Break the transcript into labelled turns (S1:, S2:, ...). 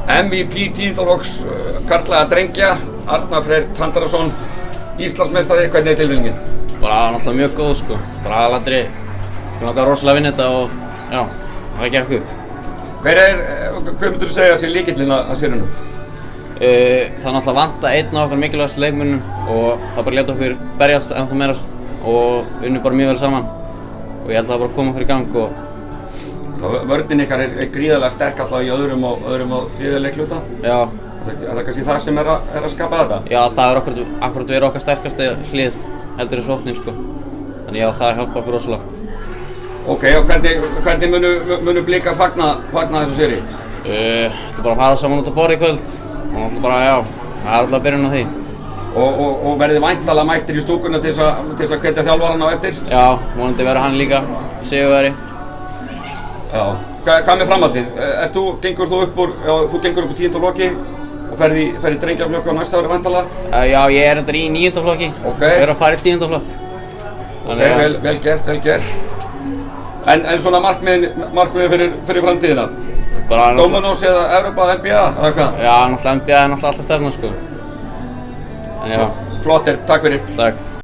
S1: MVP 10. flokks karla eða drengja, Arnar Freyr Tandarason, Íslandsmeistari, hvernig er tilfinningin?
S2: Bara náttúrulega mjög góð sko, bara aðaldri, við langar rosalega að vinna þetta og já, það gekk upp.
S1: Hver myndur þú segja sé lykillinn að sérinu?
S2: Það náttúrulega vanta einn af okkar mikilvægastu leikmönnum og það bara lét okkur berjast ennþá meira og unnu bara mjög vel saman og ég held að það bara koma okkur í gang og
S1: Vörnin ykkar er gríðarlega sterk alltaf í öðrum og þriðja leikluta.
S2: já,
S1: Er það kannski það sem er að skapa þetta?
S2: já, það er akkurat verið okkar sterkasti hlið heldur í sóknin sko, þannig já, það hjálpa okkur rosalega.
S1: Ok, og hvernig munu Blikar fagna þessu séri?
S2: Ætlum bara að fara saman út að borða í kvöld og náttúrulega bara, já, það er alltaf byrjun á því.
S1: Og verðið væntanlega mættir í stúkuna til þess að hvetja þjálfarann á eftir?
S2: Já, vonandi verður hann líka sigurvegari.
S1: Já. Hvað með framhaldið? Gengur þú upp úr 10. flokki og ferð í drengjaflokki á næsta ári væntanlega?
S2: Já, ég er í 9. flokki.
S1: Ok.
S2: Ég er að fara í 10. flokk.
S1: Ok, vel gert. En svona markmið fyrir framtíðina? Dominos eða Evrópa, NBA, eða hvað?
S2: Já, náttúrulega NBA er náttúrulega alltaf stefna sko. En já.
S1: Flott takk fyrir.
S2: Takk.